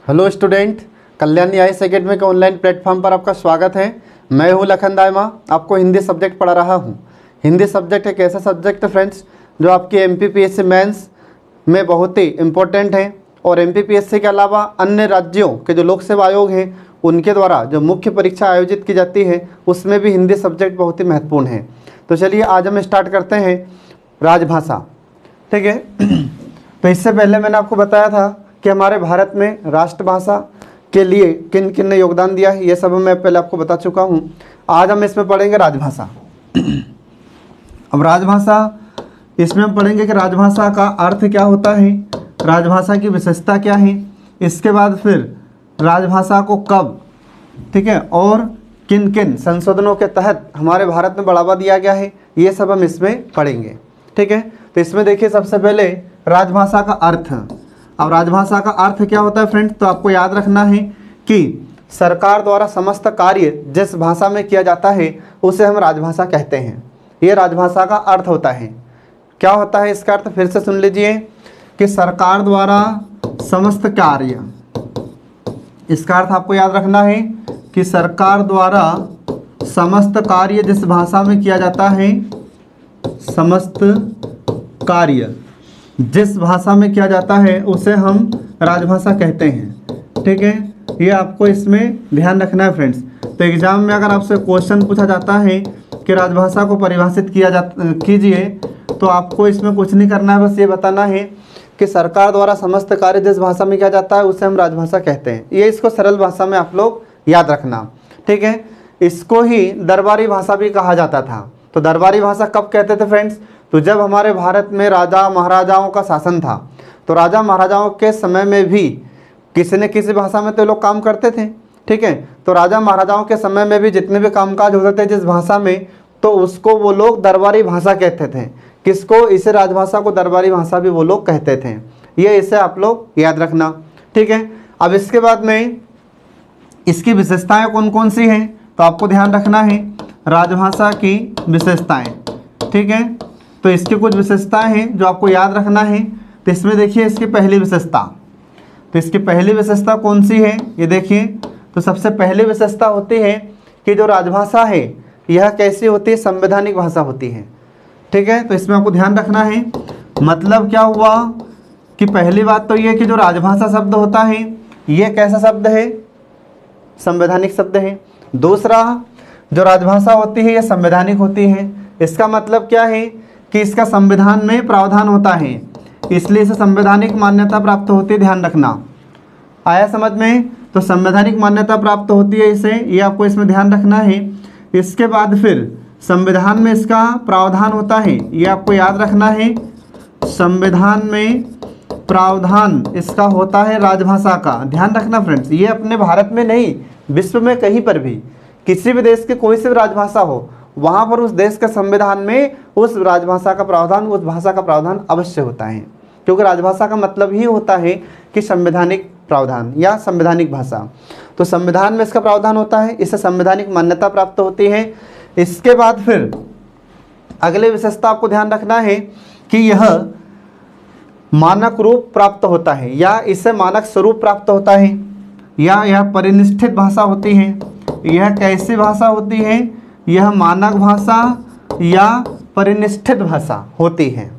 Hello student, Kalyani IAS academy के online platform पर आपका स्वागत है। मैं हूं लखन दायमा, आपको हिंदी सब्जेक्ट पढ़ा रहा हूं। हिंदी सब्जेक्ट एक ऐसा सब्जेक्ट है फ्रेंड्स जो आपकी एमपीपीएससी मेंस में बहुत ही इम्पोर्टेंट है और एमपीपीएससी के अलावा अन्य राज्यों के जो लोक सेवा आयोग हैं उनके द्वारा जो मुख्य परीक्षा आयोजित की जाती है उसमें भी हिंदी सब्जेक्ट बहुत ही महत्वपूर्ण है। तो चलिए आज हम स्टार्ट करते हैं राजभाषा। ठीक है, तो इससे पहले मैंने आपको बताया था कि हमारे भारत में राष्ट्रभाषा के लिए किन किन ने योगदान दिया है, ये सब मैं पहले आपको बता चुका हूँ। आज हम इसमें पढ़ेंगे राजभाषा। अब राजभाषा, इसमें हम पढ़ेंगे कि राजभाषा का अर्थ क्या होता है, राजभाषा की विशेषता क्या है, इसके बाद फिर राजभाषा को कब, ठीक है, और किन किन संशोधनों के तहत हमारे भारत में बढ़ावा दिया गया है, ये सब हम इसमें पढ़ेंगे। ठीक है, तो इसमें देखिए सबसे पहले राजभाषा का अर्थ। अब राजभाषा का अर्थ क्या होता है फ्रेंड्स, तो आपको याद रखना है कि सरकार द्वारा समस्त कार्य जिस भाषा में किया जाता है उसे हम राजभाषा कहते हैं। ये राजभाषा का अर्थ होता है। क्या होता है इसका अर्थ, फिर से सुन लीजिए कि सरकार द्वारा समस्त कार्य, इसका अर्थ आपको याद रखना है कि सरकार द्वारा समस्त कार्य जिस भाषा में किया जाता है, समस्त कार्य जिस भाषा में किया जाता है उसे हम राजभाषा कहते हैं। ठीक है, ये आपको इसमें ध्यान रखना है फ्रेंड्स। तो एग्जाम में अगर आपसे क्वेश्चन पूछा जाता है कि राजभाषा को परिभाषित कीजिए, तो आपको इसमें कुछ नहीं करना है, बस ये बताना है कि सरकार द्वारा समस्त कार्य जिस भाषा में किया जाता है उसे हम राजभाषा कहते हैं। ये इसको सरल भाषा में आप लोग याद रखना। ठीक है, इसको ही दरबारी भाषा भी कहा जाता था। तो दरबारी भाषा कब कहते थे फ्रेंड्स, तो जब हमारे भारत में राजा महाराजाओं का शासन था, तो राजा महाराजाओं के समय में भी किसी न किसी भाषा में तो लोग काम करते थे। ठीक है, तो राजा महाराजाओं के समय में भी जितने भी कामकाज होते थे जिस भाषा में, तो उसको वो लोग दरबारी भाषा कहते थे। किसको, इसे राजभाषा को दरबारी भाषा भी वो लोग कहते थे। ये इसे आप लोग याद रखना। ठीक है, अब इसके बाद में इसकी विशेषताएं कौन कौन सी हैं, तो आपको ध्यान रखना है राजभाषा की विशेषताएं। ठीक है, तो इसकी कुछ विशेषताएं हैं जो आपको याद रखना है। तो इसमें देखिए इसकी पहली विशेषता, तो इसकी पहली विशेषता कौन सी है, ये देखिए। तो सबसे पहली विशेषता होती है कि जो राजभाषा है यह कैसी होती है, संवैधानिक भाषा होती है। ठीक है, तो इसमें आपको ध्यान रखना है। मतलब क्या हुआ कि पहली बात तो ये कि जो राजभाषा शब्द होता है ये कैसा शब्द है, संवैधानिक शब्द है। दूसरा, जो राजभाषा होती है यह संवैधानिक होती है। इसका मतलब क्या है कि इसका संविधान में प्रावधान होता है, इसलिए इसे संवैधानिक मान्यता प्राप्त होती है। ध्यान रखना, आया समझ में। तो संवैधानिक मान्यता प्राप्त होती है इसे, ये आपको इसमें ध्यान रखना है। इसके बाद फिर संविधान में इसका प्रावधान होता है, ये आपको याद रखना है। संविधान में प्रावधान इसका होता है राजभाषा का। ध्यान रखना फ्रेंड्स, ये अपने भारत में नहीं, विश्व में कहीं पर भी किसी भी देश की कोई सी भी राजभाषा हो, वहाँ पर उस देश के संविधान में उस राजभाषा का प्रावधान, उस भाषा का प्रावधान अवश्य होता है। क्योंकि राजभाषा का मतलब ही होता है कि संवैधानिक प्रावधान या संवैधानिक भाषा। तो संविधान में इसका प्रावधान होता है, इससे संवैधानिक मान्यता प्राप्त होती है। इसके बाद फिर अगले विशेषता आपको ध्यान रखना है कि यह मानक रूप प्राप्त होता है या इससे मानक स्वरूप प्राप्त होता है, या यह परिनिष्ठित भाषा होती है। यह कैसी भाषा होती है, यह मानक भाषा या परिनिष्ठित भाषा होती है।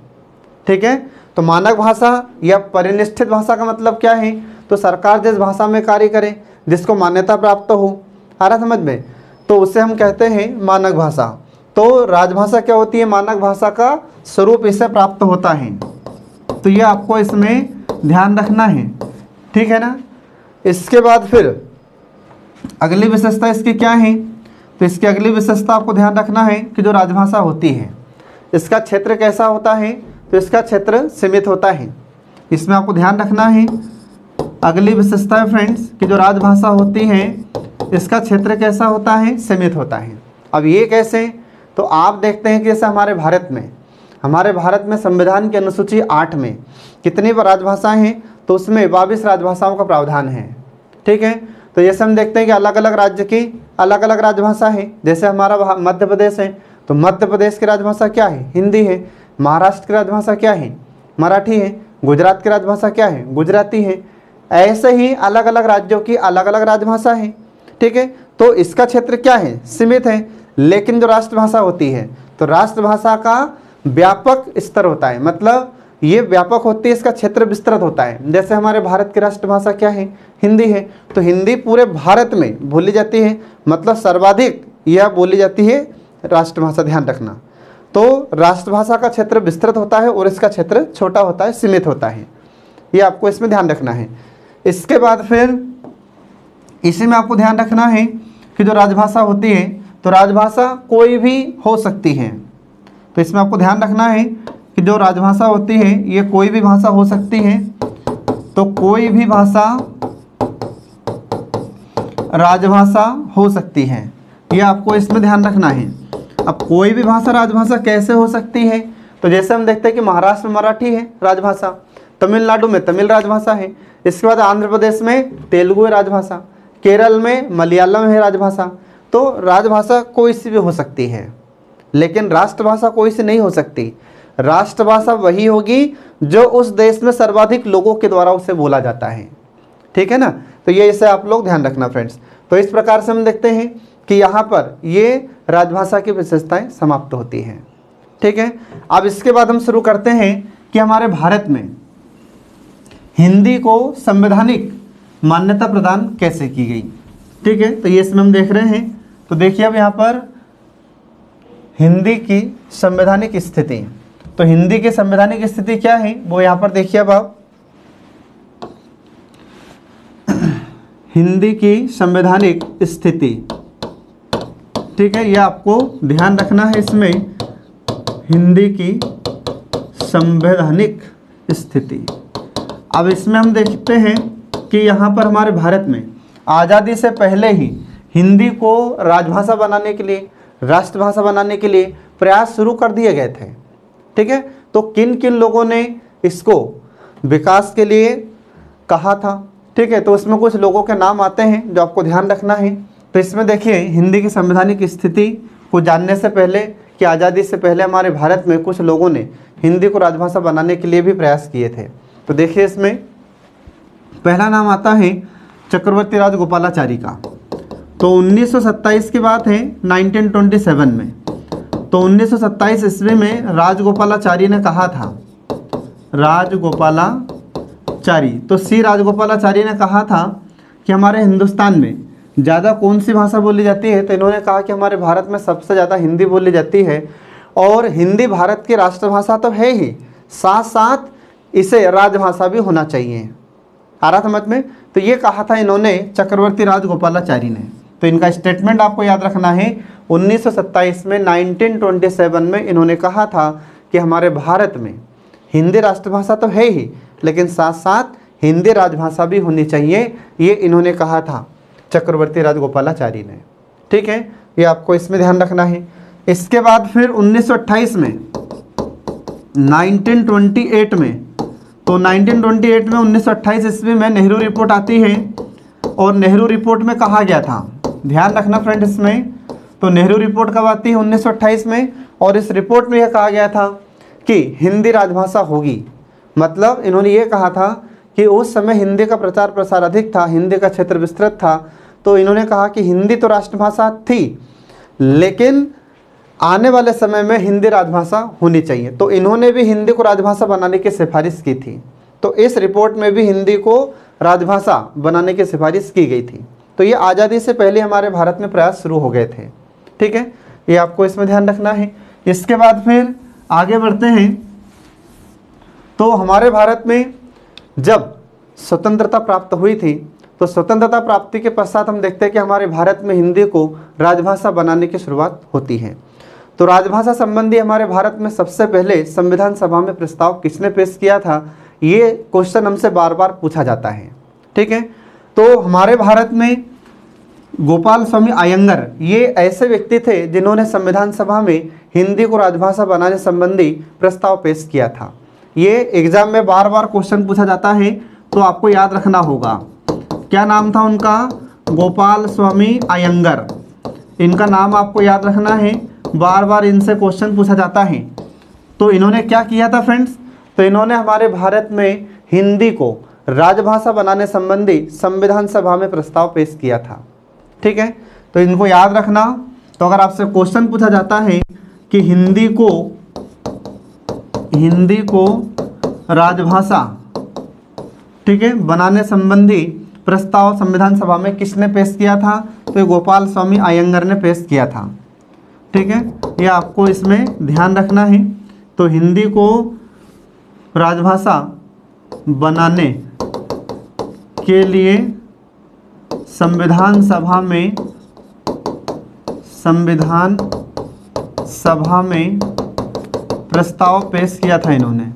ठीक है, तो मानक भाषा या परिनिष्ठित भाषा का मतलब क्या है, तो सरकार जिस भाषा में कार्य करे, जिसको मान्यता प्राप्त हो, आ रहा समझ में, तो उसे हम कहते हैं मानक भाषा। तो राजभाषा क्या होती है, मानक भाषा का स्वरूप इससे प्राप्त होता है। तो ये आपको इसमें ध्यान रखना है। ठीक है ना। इसके बाद फिर अगली विशेषता इसकी क्या है, तो इसकी अगली विशेषता आपको ध्यान रखना है कि जो राजभाषा होती है इसका क्षेत्र कैसा होता है, तो इसका क्षेत्र सीमित होता है। इसमें आपको ध्यान रखना है अगली विशेषता है फ्रेंड्स कि जो राजभाषा होती है इसका क्षेत्र कैसा होता है, सीमित होता है। अब ये कैसे, तो आप देखते हैं कि जैसे हमारे भारत में संविधान की अनुसूची 8 में कितनी राजभाषाएं हैं, तो उसमें 22 राजभाषाओं का प्रावधान है। ठीक है, तो जैसे हम देखते हैं कि अलग अलग राज्य की अलग अलग राजभाषा है। जैसे हमारा मध्य प्रदेश है, तो मध्य प्रदेश की राजभाषा क्या है, हिंदी है। महाराष्ट्र की राजभाषा क्या है, मराठी है। गुजरात की राजभाषा क्या है, गुजराती है। ऐसे ही अलग अलग राज्यों की अलग अलग राजभाषा है। ठीक है, तो इसका क्षेत्र क्या है, सीमित है। लेकिन जो राष्ट्रभाषा होती है तो राष्ट्रभाषा का व्यापक स्तर होता है, मतलब ये व्यापक होती है, इसका क्षेत्र विस्तृत होता है। जैसे हमारे भारत की राष्ट्रभाषा क्या है, हिंदी है, तो हिंदी पूरे भारत में बोली जाती है, मतलब सर्वाधिक यह बोली जाती है राष्ट्रभाषा, ध्यान रखना। तो राष्ट्रभाषा का क्षेत्र विस्तृत होता है और इसका क्षेत्र छोटा होता है, सीमित होता है, ये आपको इसमें ध्यान रखना है। इसके बाद फिर इसी में आपको ध्यान रखना है कि जो राजभाषा होती है तो राजभाषा कोई भी हो सकती है। तो इसमें आपको ध्यान रखना है कि जो राजभाषा होती है ये कोई भी भाषा हो सकती है। तो कोई भी भाषा राजभाषा हो सकती है, ये आपको इसमें ध्यान रखना है। अब कोई भी भाषा राजभाषा कैसे हो सकती है, तो जैसे हम देखते हैं कि महाराष्ट्र में मराठी है राजभाषा, तमिलनाडु में तमिल राजभाषा है, इसके बाद आंध्र प्रदेश में तेलुगु है राजभाषा, केरल में मलयालम है राजभाषा। तो राजभाषा कोई सी भी हो सकती है, लेकिन राष्ट्रभाषा कोई सी नहीं हो सकती। राष्ट्रभाषा वही होगी जो उस देश में सर्वाधिक लोगों के द्वारा उसे बोला जाता है। ठीक है ना, तो ये इसे आप लोग ध्यान रखना फ्रेंड्स। तो इस प्रकार से हम देखते हैं कि यहाँ पर ये राजभाषा की विशेषताएं समाप्त होती हैं। ठीक है, अब इसके बाद हम शुरू करते हैं कि हमारे भारत में हिंदी को संवैधानिक मान्यता प्रदान कैसे की गई। ठीक है, तो ये इसमें हम देख रहे हैं। तो देखिए अब यहाँ पर हिंदी की संवैधानिक स्थिति, तो हिंदी की संवैधानिक स्थिति क्या है वो यहाँ पर देखिए। अब आप हिंदी की संवैधानिक स्थिति, ठीक है, यह आपको ध्यान रखना है इसमें, हिंदी की संवैधानिक स्थिति। अब इसमें हम देखते हैं कि यहाँ पर हमारे भारत में आज़ादी से पहले ही हिंदी को राजभाषा बनाने के लिए, राष्ट्रभाषा बनाने के लिए प्रयास शुरू कर दिए गए थे। ठीक है, तो किन किन लोगों ने इसको विकास के लिए कहा था। ठीक है, तो इसमें कुछ लोगों के नाम आते हैं जो आपको ध्यान रखना है। तो इसमें देखिए हिंदी की संवैधानिक स्थिति को जानने से पहले कि आज़ादी से पहले हमारे भारत में कुछ लोगों ने हिंदी को राजभाषा बनाने के लिए भी प्रयास किए थे। तो देखिए इसमें पहला नाम आता है चक्रवर्ती राजगोपालाचारी का। तो 1927 की बात है 1927 में। तो 1927 ईस्वी में राजगोपालाचारी ने कहा था, राजगोपालाचारी, तो सी राजगोपालाचारी ने कहा था कि हमारे हिंदुस्तान में ज़्यादा कौन सी भाषा बोली जाती है। तो इन्होंने कहा कि हमारे भारत में सबसे ज़्यादा हिंदी बोली जाती है और हिंदी भारत की राष्ट्रभाषा तो है ही, साथ साथ इसे राजभाषा भी होना चाहिए। आ रहा समझ में। तो ये कहा था इन्होंने चक्रवर्ती राजगोपालाचारी ने। तो इनका स्टेटमेंट आपको याद रखना है, 1927 में 1927 में इन्होंने कहा था कि हमारे भारत में हिंदी राष्ट्रभाषा तो है ही, लेकिन साथ साथ हिंदी राजभाषा भी होनी चाहिए, ये इन्होंने कहा था चक्रवर्ती राजगोपालाचारी ने। ठीक है, ये आपको इसमें ध्यान रखना है। इसके बाद फिर 1928 में 1928 में, तो 1928 में 1928 ईस्वी में नेहरू रिपोर्ट आती है और नेहरू रिपोर्ट में कहा गया था, ध्यान रखना फ्रेंड इसमें। तो नेहरू रिपोर्ट कब आती है 1928 में, और इस रिपोर्ट में यह कहा गया था कि हिंदी राजभाषा होगी। मतलब इन्होंने ये कहा था कि उस समय हिंदी का प्रचार प्रसार अधिक था, हिंदी का क्षेत्र विस्तृत था। तो इन्होंने कहा कि हिंदी तो राष्ट्रभाषा थी, लेकिन आने वाले समय में हिंदी राजभाषा होनी चाहिए। तो इन्होंने भी हिंदी को राजभाषा बनाने की सिफारिश की थी। तो इस रिपोर्ट में भी हिंदी को राजभाषा बनाने की सिफारिश की गई थी। तो ये आज़ादी से पहले हमारे भारत में प्रयास शुरू हो गए थे। ठीक है, ये आपको इसमें ध्यान रखना है। इसके बाद फिर आगे बढ़ते हैं। तो हमारे भारत में जब स्वतंत्रता प्राप्त हुई थी, तो स्वतंत्रता प्राप्ति के पश्चात हम देखते हैं कि हमारे भारत में हिंदी को राजभाषा बनाने की शुरुआत होती है। तो राजभाषा संबंधी हमारे भारत में सबसे पहले संविधान सभा में प्रस्ताव किसने पेश किया था, ये क्वेश्चन हमसे बार बार पूछा जाता है। ठीक है, तो हमारे भारत में गोपाल स्वामी अयंगर ये ऐसे व्यक्ति थे जिन्होंने संविधान सभा में हिंदी को राजभाषा बनाने संबंधी प्रस्ताव पेश किया था। ये एग्जाम में बार बार क्वेश्चन पूछा जाता है, तो आपको याद रखना होगा। क्या नाम था उनका, गोपाल स्वामी अयंगर। इनका नाम आपको याद रखना है, बार बार इनसे क्वेश्चन पूछा जाता है। तो इन्होंने क्या किया था फ्रेंड्स, तो इन्होंने हमारे भारत में हिंदी को राजभाषा बनाने संबंधी संविधान सभा में प्रस्ताव पेश किया था। ठीक है, तो इनको याद रखना। तो अगर आपसे क्वेश्चन पूछा जाता है कि हिंदी को राजभाषा, ठीक है, बनाने संबंधी प्रस्ताव संविधान सभा में किसने पेश किया था? तो ये गोपाल स्वामी अयंगर ने पेश किया था। ठीक है, ये आपको इसमें ध्यान रखना है। तो हिंदी को राजभाषा बनाने के लिए संविधान सभा में प्रस्ताव पेश किया था इन्होंने।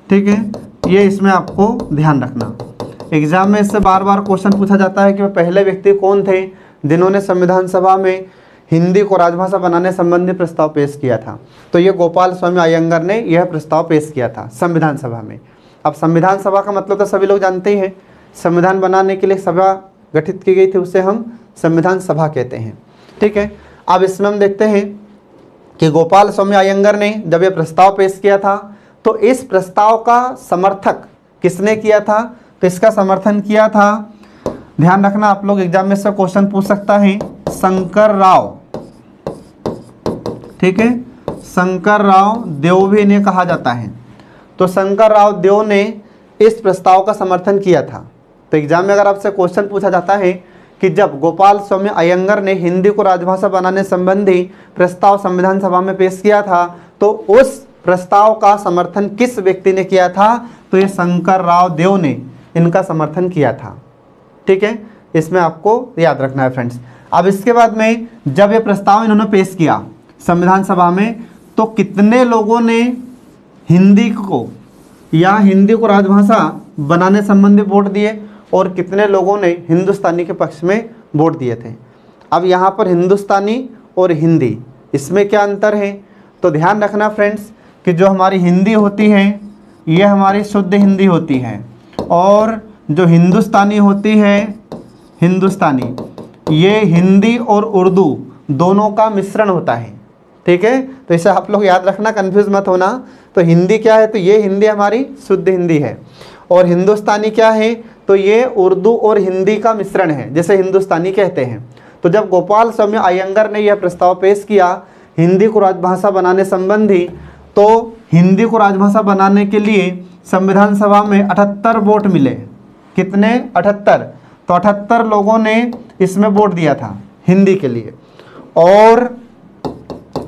ठीक है, ये इसमें आपको ध्यान रखना। एग्जाम में इससे बार बार क्वेश्चन पूछा जाता है कि वह पहले व्यक्ति कौन थे जिन्होंने संविधान सभा में हिंदी को राजभाषा बनाने संबंधी प्रस्ताव पेश किया था। तो ये गोपाल स्वामी अयंगर ने यह प्रस्ताव पेश किया था संविधान सभा में। अब संविधान सभा का मतलब तो सभी लोग जानते ही हैं, संविधान बनाने के लिए सभा गठित की गई थी, उसे हम संविधान सभा कहते हैं। ठीक है, अब इसमें हम देखते हैं कि गोपाल स्वामी अयंगर ने जब यह प्रस्ताव पेश किया था तो इस प्रस्ताव का समर्थक किसने किया था? तो इसका समर्थन किया था, ध्यान रखना आप लोग, एग्जाम में से क्वेश्चन पूछ सकता है, शंकर राव। ठीक है, शंकर राव देव भी इन्हें कहा जाता है। तो शंकर राव देव ने इस प्रस्ताव का समर्थन किया था। तो एग्जाम में अगर आपसे क्वेश्चन पूछा जाता है कि जब गोपाल स्वामी अयंगर ने हिंदी को राजभाषा बनाने संबंधी प्रस्ताव संविधान सभा में पेश किया था तो उस प्रस्ताव का समर्थन किस व्यक्ति ने किया था? तो ये शंकर राव देव ने इनका समर्थन किया था। ठीक है, इसमें आपको याद रखना है फ्रेंड्स। अब इसके बाद में जब ये प्रस्ताव इन्होंने पेश किया संविधान सभा में तो कितने लोगों ने हिंदी को राजभाषा बनाने संबंधी वोट दिए और कितने लोगों ने हिंदुस्तानी के पक्ष में वोट दिए थे? अब यहाँ पर हिंदुस्तानी और हिंदी, इसमें क्या अंतर है? तो ध्यान रखना फ्रेंड्स कि जो हमारी हिंदी होती है ये हमारी शुद्ध हिंदी होती है और जो हिंदुस्तानी होती है, हिंदुस्तानी, ये हिंदी और उर्दू दोनों का मिश्रण होता है। ठीक है, तो इसे आप लोग याद रखना, कंफ्यूज मत होना। तो हिंदी क्या है? तो ये हिंदी हमारी शुद्ध हिंदी है और हिंदुस्तानी क्या है? तो ये उर्दू और हिंदी का मिश्रण है, जैसे हिंदुस्तानी कहते हैं। तो जब गोपाल स्वामी अयंगर ने यह प्रस्ताव पेश किया हिंदी को राजभाषा बनाने संबंधी, तो हिंदी को राजभाषा बनाने के लिए संविधान सभा में 78 वोट मिले। कितने? 78। तो 78 लोगों ने इसमें वोट दिया था हिंदी के लिए और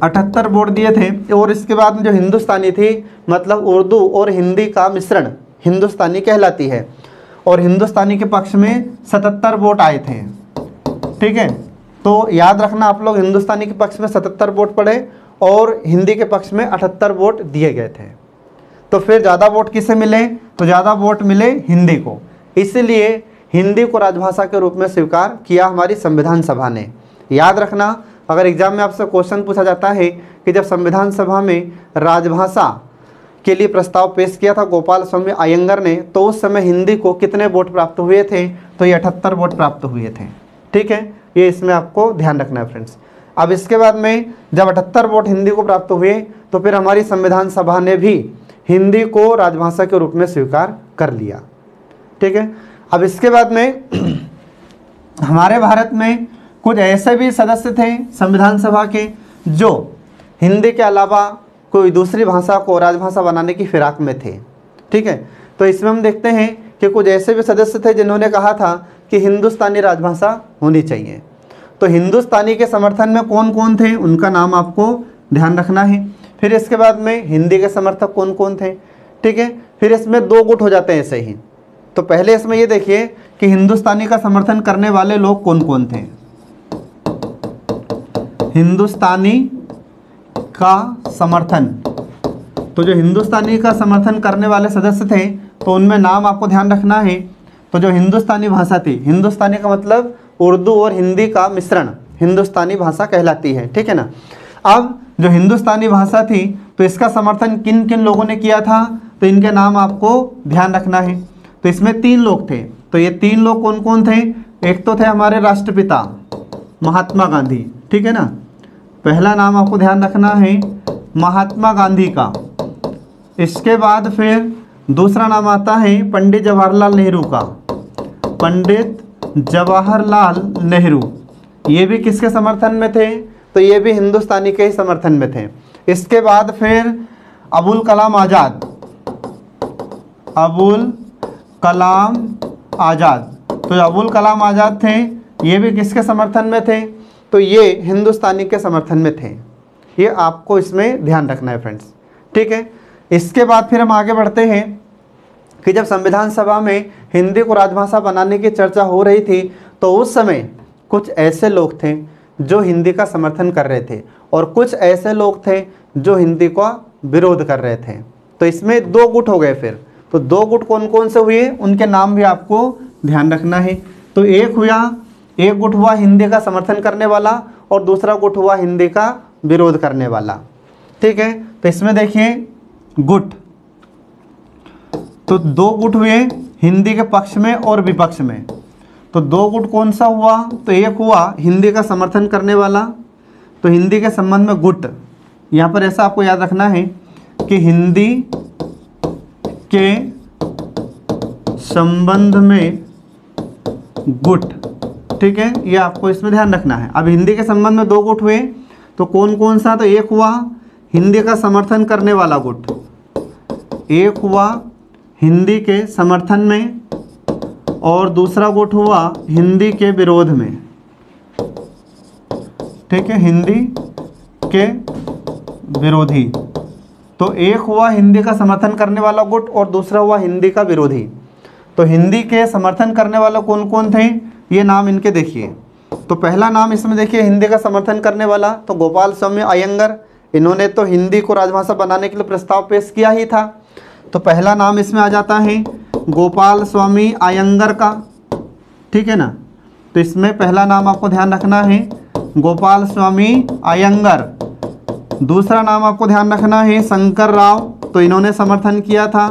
78 वोट दिए थे। और इसके बाद में जो हिंदुस्तानी थी, मतलब उर्दू और हिंदी का मिश्रण हिंदुस्तानी कहलाती है, और हिंदुस्तानी के पक्ष में 77 वोट आए थे। ठीक है, तो याद रखना आप लोग, हिंदुस्तानी के पक्ष में 77 वोट पड़े और हिंदी के पक्ष में 78 वोट दिए गए थे। तो फिर ज़्यादा वोट किसे मिले? तो ज़्यादा वोट मिले हिंदी को, इसलिए हिंदी को राजभाषा के रूप में स्वीकार किया हमारी संविधान सभा ने। याद रखना, अगर एग्जाम में आपसे क्वेश्चन पूछा जाता है कि जब संविधान सभा में राजभाषा के लिए प्रस्ताव पेश किया था गोपाल स्वामी अयंगर ने, तो उस समय हिंदी को कितने वोट प्राप्त हुए थे? तो ये 78 वोट प्राप्त हुए थे। ठीक है, ये इसमें आपको ध्यान रखना है फ्रेंड्स। अब इसके बाद में जब 78 वोट हिंदी को प्राप्त हुए तो फिर हमारी संविधान सभा ने भी हिंदी को राजभाषा के रूप में स्वीकार कर लिया। ठीक है, अब इसके बाद में हमारे भारत में कुछ ऐसे भी सदस्य थे संविधान सभा के जो हिंदी के अलावा कोई दूसरी भाषा को राजभाषा बनाने की फिराक में थे। ठीक है, तो इसमें हम देखते हैं कि कुछ ऐसे भी सदस्य थे जिन्होंने कहा था कि हिंदुस्तानी राजभाषा होनी चाहिए। तो हिंदुस्तानी के समर्थन में कौन कौन थे उनका नाम आपको ध्यान रखना है। फिर इसके बाद में हिंदी के समर्थक कौन कौन थे। ठीक है, फिर इसमें दो गुट हो जाते हैं ऐसे ही। तो पहले इसमें ये देखिए कि हिंदुस्तानी का समर्थन करने वाले लोग कौन कौन थे। हिंदुस्तानी का समर्थन, तो जो हिंदुस्तानी का समर्थन करने वाले सदस्य थे तो उनमें नाम आपको ध्यान रखना है। तो जो हिंदुस्तानी भाषा थी, हिंदुस्तानी का मतलब उर्दू और हिंदी का मिश्रण हिंदुस्तानी भाषा कहलाती है। ठीक है ना। अब जो हिंदुस्तानी भाषा थी तो इसका समर्थन किन किन लोगों ने किया था, तो इनके नाम आपको ध्यान रखना है। तो इसमें 3 लोग थे। तो ये 3 लोग कौन कौन थे? एक तो थे हमारे राष्ट्रपिता महात्मा गांधी। ठीक है ना, पहला नाम आपको ध्यान रखना है महात्मा गांधी का। इसके बाद फिर दूसरा नाम आता है पंडित जवाहरलाल नेहरू का, पंडित जवाहरलाल नेहरू। ये भी किसके समर्थन में थे? तो ये भी हिंदुस्तानी के ही समर्थन में थे। इसके बाद फिर अबुल कलाम आज़ाद, अबुल कलाम आज़ाद। तो अबुल कलाम आज़ाद थे, ये भी किसके समर्थन में थे? तो ये हिंदुस्तानी के समर्थन में थे। ये आपको इसमें ध्यान रखना है फ्रेंड्स, ठीक है। इसके बाद फिर हम आगे बढ़ते हैं कि जब संविधान सभा में हिंदी को राजभाषा बनाने की चर्चा हो रही थी तो उस समय कुछ ऐसे लोग थे जो हिंदी का समर्थन कर रहे थे और कुछ ऐसे लोग थे जो हिंदी का विरोध कर रहे थे। तो इसमें दो गुट हो गए फिर। तो दो गुट कौन कौन से हुए, उनके नाम भी आपको ध्यान रखना है। तो एक गुट हुआ हिंदी का समर्थन करने वाला और दूसरा गुट हुआ हिंदी का विरोध करने वाला, ठीक है। तो इसमें देखिए गुट, तो दो गुट हुए हिंदी के पक्ष में और विपक्ष में। तो दो गुट कौन सा हुआ? तो एक हुआ हिंदी का समर्थन करने वाला, तो हिंदी के संबंध में गुट, यहाँ पर ऐसा आपको याद रखना है कि हिंदी के संबंध में गुट, ठीक है, ये आपको इसमें ध्यान रखना है। अब हिंदी के संबंध में दो गुट हुए, तो कौन कौन सा? तो एक हुआ हिंदी का समर्थन करने वाला गुट, एक हुआ हिंदी के समर्थन में और दूसरा गुट हुआ हिंदी के विरोध में, ठीक है, हिंदी के विरोधी। तो एक हुआ हिंदी का समर्थन करने वाला गुट और दूसरा हुआ हिंदी का विरोधी। तो हिंदी के समर्थन करने वाला कौन कौन थे, ये नाम इनके देखिए। तो पहला नाम इसमें देखिए हिंदी का समर्थन करने वाला, तो गोपाल स्वामी अयंगर, इन्होंने तो हिंदी को राजभाषा बनाने के लिए प्रस्ताव पेश किया ही था। तो पहला नाम इसमें आ जाता है गोपाल स्वामी अयंगर का, ठीक है ना। तो इसमें पहला नाम आपको ध्यान रखना है गोपाल स्वामी अयंगर। दूसरा नाम आपको ध्यान रखना है शंकर राव, तो इन्होंने समर्थन किया था,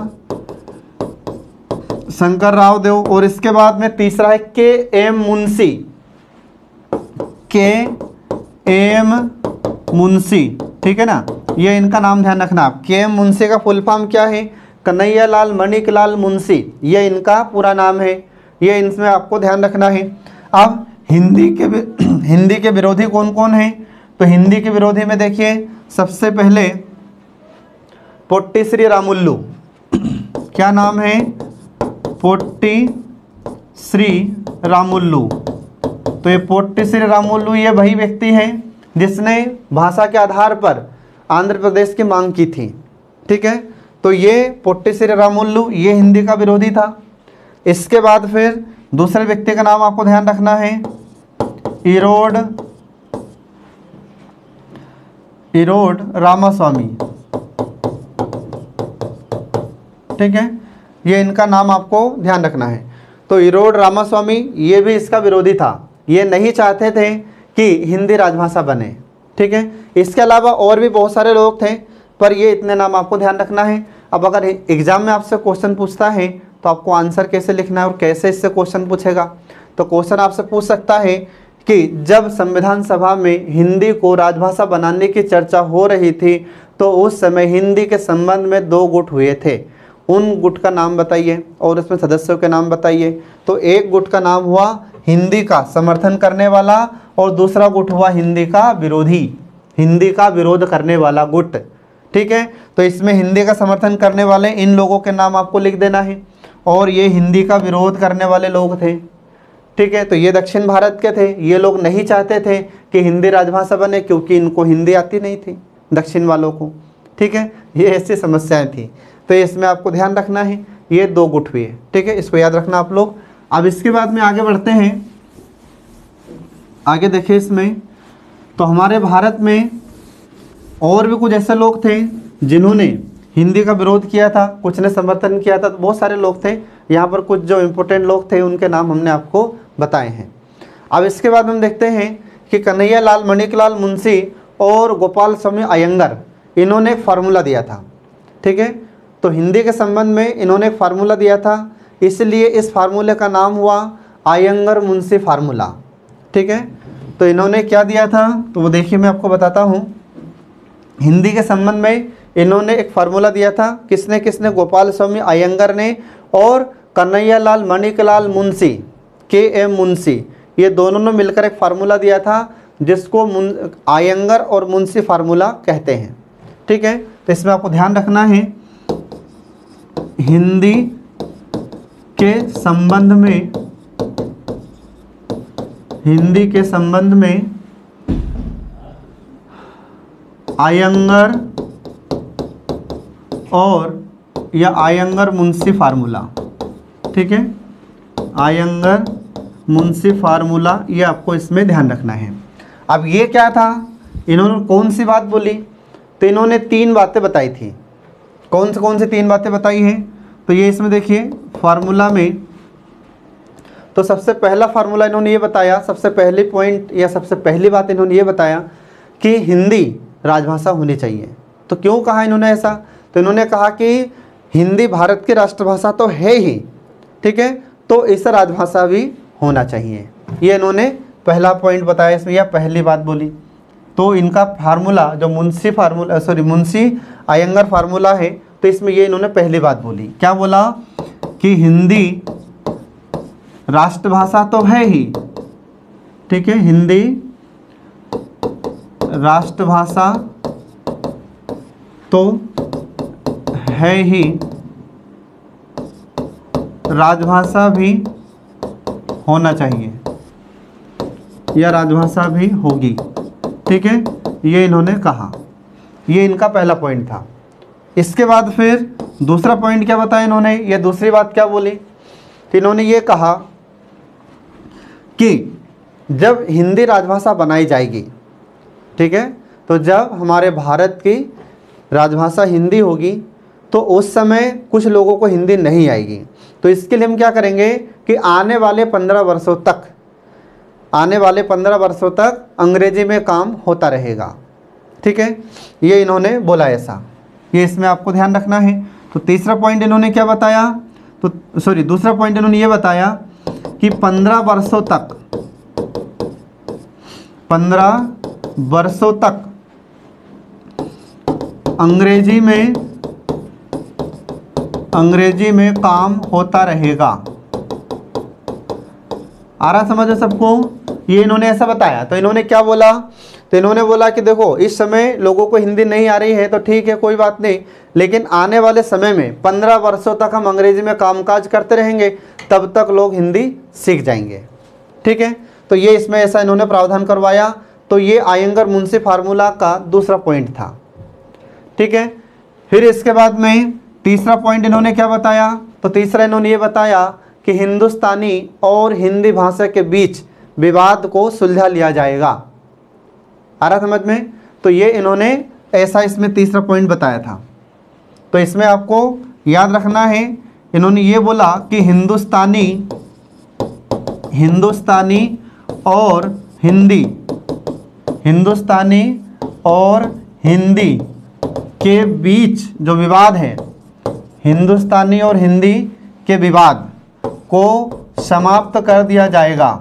शंकर राव देव। और इसके बाद में तीसरा है के एम मुंशी, के एम मुंशी, ठीक है ना। ये इनका नाम ध्यान रखना आप। के एम मुंशी का फुल फॉर्म क्या है? कन्हैया लाल मणिकलाल मुंशी, ये इनका पूरा नाम है। ये इसमें आपको ध्यान रखना है। अब हिंदी के विरोधी कौन कौन है? तो हिंदी के विरोधी में देखिए सबसे पहले पोट्टी श्री रामुल्लू, क्या नाम है? पोट्टी श्री रामुल्लू। तो ये पोट्टी श्री रामुल्लू ये वही व्यक्ति है जिसने भाषा के आधार पर आंध्र प्रदेश की मांग की थी, ठीक है। तो ये पोट्टी श्री रामुल्लू ये हिंदी का विरोधी था। इसके बाद फिर दूसरे व्यक्ति का नाम आपको ध्यान रखना है इरोड रामास्वामी, ठीक है, ये इनका नाम आपको ध्यान रखना है। तो इरोड रामास्वामी ये भी इसका विरोधी था, ये नहीं चाहते थे कि हिंदी राजभाषा बने, ठीक है। इसके अलावा और भी बहुत सारे लोग थे, पर ये इतने नाम आपको ध्यान रखना है। अब अगर एग्जाम में आपसे क्वेश्चन पूछता है तो आपको आंसर कैसे लिखना है और कैसे इससे क्वेश्चन पूछेगा। तो क्वेश्चन आपसे पूछ सकता है कि जब संविधान सभा में हिंदी को राजभाषा बनाने की चर्चा हो रही थी तो उस समय हिंदी के संबंध में दो गुट हुए थे, उन गुट का नाम बताइए और उसमें सदस्यों के नाम बताइए। तो एक गुट का नाम हुआ हिंदी का समर्थन करने वाला और दूसरा गुट हुआ हिंदी का विरोधी, हिंदी का विरोध करने वाला गुट, ठीक है। तो इसमें हिंदी का समर्थन करने वाले इन लोगों के नाम आपको लिख देना है और ये हिंदी का विरोध करने वाले लोग थे, ठीक है। तो ये दक्षिण भारत के थे, ये लोग नहीं चाहते थे कि हिंदी राजभाषा बने क्योंकि इनको हिंदी आती नहीं थी दक्षिण वालों को, ठीक है। ये ऐसी समस्याएं थी। तो इसमें आपको ध्यान रखना है ये दो गुट हुए, ठीक है, इसको याद रखना आप लोग। अब इसके बाद में आगे बढ़ते हैं, आगे देखिए इसमें तो हमारे भारत में और भी कुछ ऐसे लोग थे जिन्होंने हिंदी का विरोध किया था, कुछ ने समर्थन किया था, तो बहुत सारे लोग थे। यहाँ पर कुछ जो इम्पोर्टेंट लोग थे उनके नाम हमने आपको बताए हैं। अब इसके बाद हम देखते हैं कि कन्हैया लाल मणिकलाल मुंशी और गोपाल स्वामी अयंगर इन्होंने एक फार्मूला दिया था, ठीक है। तो हिंदी के संबंध में इन्होंने एक फार्मूला दिया था, इसलिए इस फार्मूले का नाम हुआ अयंगर मुंशी फार्मूला, ठीक है। तो इन्होंने क्या दिया था तो वो देखिए मैं आपको बताता हूँ। हिंदी के संबंध में इन्होंने एक फार्मूला दिया था, किसने किसने, गोपाल स्वामी अयंगर ने और कन्हैया लाल मणिकलाल मुंशी, के.एम. मुंशी, ये दोनों ने मिलकर एक फार्मूला दिया था जिसको अयंगर और मुंशी फार्मूला कहते हैं। ठीक है, तो इसमें आपको ध्यान रखना है हिंदी के संबंध में, हिंदी के संबंध में अयंगर और या अयंगर मुंशी फार्मूला। ठीक है, अयंगर मुंशी फार्मूला, ये आपको इसमें ध्यान रखना है। अब ये क्या था, इन्होंने कौन सी बात बोली, तो इन्होंने 3 बातें बताई थी। कौन सी 3 बातें बताई हैं, तो ये इसमें देखिए फार्मूला में, तो सबसे पहला फार्मूला इन्होंने ये बताया, सबसे पहली पॉइंट या सबसे पहली बात इन्होंने ये बताया कि हिंदी राजभाषा होनी चाहिए। तो क्यों कहा इन्होंने ऐसा, तो इन्होंने कहा कि हिंदी भारत की राष्ट्रभाषा तो है ही, ठीक है, तो इस राजभाषा भी होना चाहिए। ये इन्होंने पहला पॉइंट बताया इसमें, या पहली बात बोली। तो इनका फार्मूला जो मुंशी अयंगर फार्मूला है, तो इसमें ये इन्होंने पहली बात बोली, क्या बोला कि हिंदी राष्ट्रभाषा तो है ही, ठीक है, हिंदी राष्ट्रभाषा तो है ही, राजभाषा भी होना चाहिए या राजभाषा भी होगी। ठीक है, ये इन्होंने कहा, ये इनका पहला पॉइंट था। इसके बाद फिर दूसरा पॉइंट क्या बताया इन्होंने, ये दूसरी बात क्या बोली, तो इन्होंने ये कहा कि जब हिंदी राजभाषा बनाई जाएगी, ठीक है, तो जब हमारे भारत की राजभाषा हिंदी होगी तो उस समय कुछ लोगों को हिंदी नहीं आएगी। तो इसके लिए हम क्या करेंगे कि आने वाले 15 वर्षों तक अंग्रेजी में काम होता रहेगा। ठीक है, ये इन्होंने बोला ऐसा, ये इसमें आपको ध्यान रखना है। तो तीसरा पॉइंट इन्होंने क्या बताया, तो दूसरा पॉइंट इन्होंने ये बताया कि 15 वर्षों तक अंग्रेजी में काम होता रहेगा। आ रहा समझ सबको, ये इन्होंने ऐसा बताया। तो इन्होंने क्या बोला, तो इन्होंने बोला कि देखो इस समय लोगों को हिंदी नहीं आ रही है तो ठीक है, कोई बात नहीं, लेकिन आने वाले समय में 15 वर्षों तक हम अंग्रेजी में कामकाज करते रहेंगे, तब तक लोग हिंदी सीख जाएंगे। ठीक है, तो ये इसमें ऐसा इन्होंने प्रावधान करवाया। तो ये अयंगर मुंशी फार्मूला का दूसरा पॉइंट था। ठीक है, फिर इसके बाद में तीसरा पॉइंट इन्होंने क्या बताया, तो तीसरा इन्होंने ये बताया कि हिंदुस्तानी और हिंदी भाषा के बीच विवाद को सुलझा लिया जाएगा। आ रहा समझ में, तो ये इन्होंने ऐसा इसमें तीसरा पॉइंट बताया था। तो इसमें आपको याद रखना है, इन्होंने ये बोला कि हिंदुस्तानी और हिंदी के बीच जो विवाद है, हिंदुस्तानी और हिंदी के विवाद को समाप्त कर दिया जाएगा।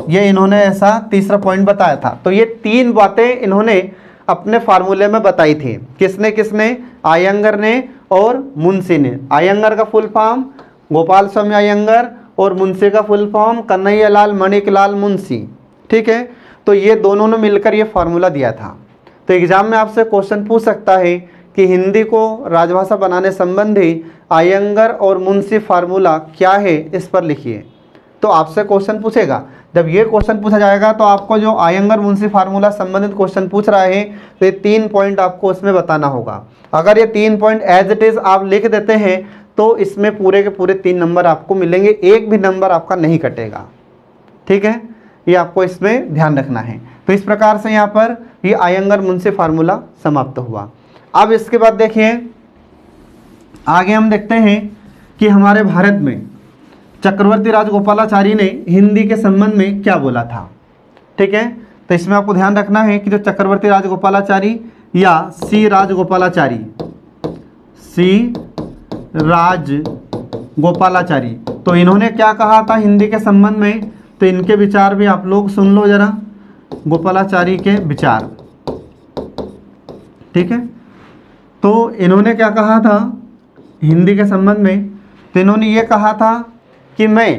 ये इन्होंने ऐसा तीसरा पॉइंट बताया था। तो ये 3 बातें इन्होंने अपने फार्मूले में बताई थी। किसने, अयंगर ने और मुंशी ने। अयंगर का फुल फॉर्म गोपाल स्वामी अयंगर और मुंशी का फुल फॉर्म कन्हैया लाल मणिकलाल मुंशी। ठीक है, तो ये दोनों ने मिलकर ये फार्मूला दिया था। तो एग्जाम में आपसे क्वेश्चन पूछ सकता है कि हिंदी को राजभाषा बनाने संबंधी अयंगर और मुंशी फार्मूला क्या है, इस पर लिखिए। तो आपसे क्वेश्चन पूछेगा। जब ये क्वेश्चन पूछा जाएगा तो आपको जो अयंगर मुंशी फार्मूला संबंधित क्वेश्चन पूछ रहा है, तो ये 3 पॉइंट आपको उसमें बताना होगा। अगर ये 3 पॉइंट एज इट इज आप लिख देते हैं तो इसमें पूरे के पूरे 3 नंबर आपको मिलेंगे, एक भी नंबर आपका नहीं कटेगा। ठीक है, ये आपको इसमें ध्यान रखना है। तो इस प्रकार से यहाँ पर ये अयंगर मुंशी फार्मूला समाप्त हुआ। अब इसके बाद देखिए आगे हम देखते हैं कि हमारे भारत में चक्रवर्ती राजगोपालाचारी ने हिंदी के संबंध में क्या बोला था। ठीक है, तो इसमें आपको ध्यान रखना है कि जो चक्रवर्ती राजगोपालाचारी या सी राजगोपालाचारी, तो इन्होंने क्या कहा था हिंदी के संबंध में, तो इनके विचार भी आप लोग सुन लो जरा, गोपालाचारी के विचार। ठीक है, तो इन्होंने क्या कहा था हिंदी के संबंध में, तो इन्होंने ये कहा था कि मैं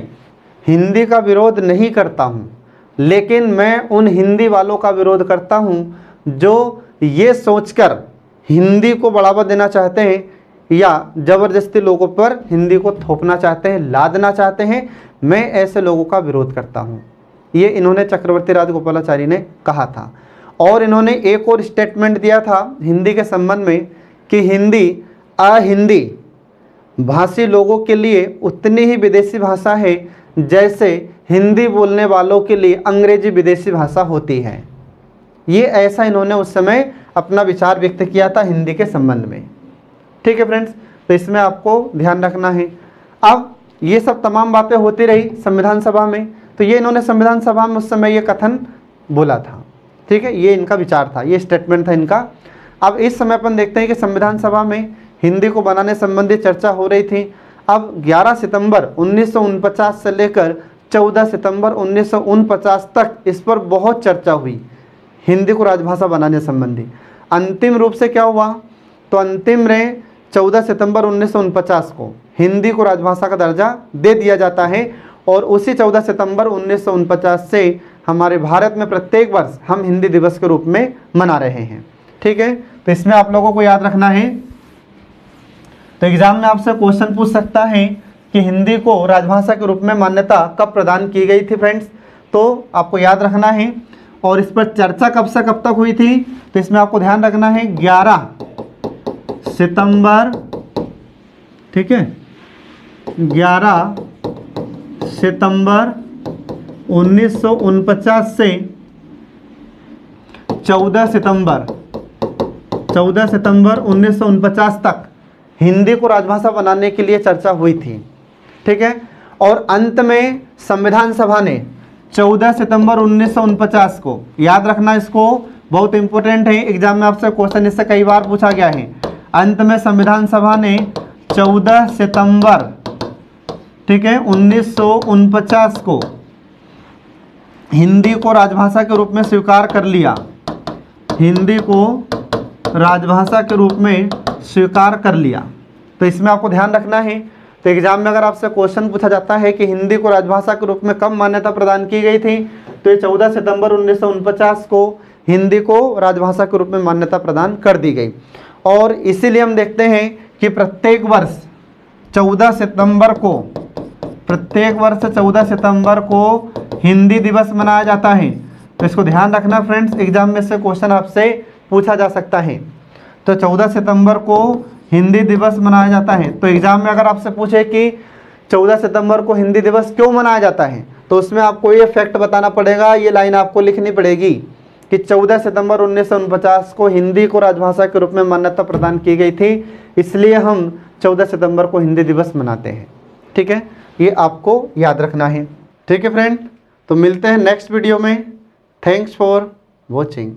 हिंदी का विरोध नहीं करता हूँ, लेकिन मैं उन हिंदी वालों का विरोध करता हूँ जो ये सोचकर हिंदी को बढ़ावा देना चाहते हैं या ज़बरदस्ती लोगों पर हिंदी को थोपना चाहते हैं, लादना चाहते हैं। मैं ऐसे लोगों का विरोध करता हूँ। ये इन्होंने चक्रवर्ती राजगोपालाचारी ने कहा था। और इन्होंने एक और स्टेटमेंट दिया था हिंदी के संबंध में कि हिंदी अहिंदी भाषी लोगों के लिए उतनी ही विदेशी भाषा है जैसे हिंदी बोलने वालों के लिए अंग्रेजी विदेशी भाषा होती है। ये ऐसा इन्होंने उस समय अपना विचार व्यक्त किया था हिंदी के संबंध में। ठीक है फ्रेंड्स, तो इसमें आपको ध्यान रखना है। अब ये सब तमाम बातें होती रही संविधान सभा में, तो ये इन्होंने संविधान सभा में उस समय ये कथन बोला था। ठीक है, ये इनका विचार था, ये स्टेटमेंट था इनका। अब इस समय अपन देखते हैं कि संविधान सभा में हिंदी को बनाने संबंधी चर्चा हो रही थी। अब 11 सितंबर 1949 से लेकर 14 सितंबर 1949 तक इस पर बहुत चर्चा हुई हिंदी को राजभाषा बनाने संबंधी। अंतिम रूप से क्या हुआ, तो अंतिम में 14 सितंबर 1949 को हिंदी को राजभाषा का दर्जा दे दिया जाता है और उसी 14 सितंबर 1949 से हमारे भारत में प्रत्येक वर्ष हम हिंदी दिवस के रूप में मना रहे हैं। ठीक है, तो इसमें आप लोगों को याद रखना है। तो एग्जाम में आपसे क्वेश्चन पूछ सकता है कि हिंदी को राजभाषा के रूप में मान्यता कब प्रदान की गई थी फ्रेंड्स, तो आपको याद रखना है। और इस पर चर्चा कब से कब तक हुई थी, तो इसमें आपको ध्यान रखना है 11 सितंबर, ठीक है, 11 सितंबर 1949 से 14 सितंबर 1949 तक हिंदी को राजभाषा बनाने के लिए चर्चा हुई थी। ठीक है, और अंत में संविधान सभा ने 14 सितंबर 1949 को, याद रखना इसको, बहुत इंपॉर्टेंट है, एग्जाम में आपसे क्वेश्चन इससे कई बार पूछा गया है। अंत में संविधान सभा ने 14 सितंबर, ठीक है, 1949 को हिंदी को राजभाषा के रूप में स्वीकार कर लिया। हिंदी को राजभाषा के रूप में स्वीकार कर लिया। तो इसमें आपको ध्यान रखना है। तो एग्जाम में अगर आपसे क्वेश्चन पूछा जाता है कि हिंदी को राजभाषा के रूप में कब मान्यता प्रदान की गई थी, तो ये 14 सितंबर 1949 को हिंदी को राजभाषा के रूप में मान्यता प्रदान कर दी गई। और इसीलिए हम देखते हैं कि प्रत्येक वर्ष 14 सितंबर को, प्रत्येक वर्ष 14 सितंबर को हिंदी दिवस मनाया जाता है। तो इसको ध्यान रखना फ्रेंड्स, एग्जाम में से क्वेश्चन आपसे पूछा जा सकता है। तो 14 सितंबर को हिंदी दिवस मनाया जाता है। तो एग्जाम में अगर आपसे पूछे कि 14 सितंबर को हिंदी दिवस क्यों मनाया जाता है, तो उसमें आपको ये फैक्ट बताना पड़ेगा, ये लाइन आपको लिखनी पड़ेगी कि 14 सितंबर 1949 को हिंदी को राजभाषा के रूप में मान्यता प्रदान की गई थी, इसलिए हम 14 सितंबर को हिंदी दिवस मनाते हैं। ठीक है, ये आपको याद रखना है। ठीक है फ्रेंड, तो मिलते हैं नेक्स्ट वीडियो में। Thanks for watching.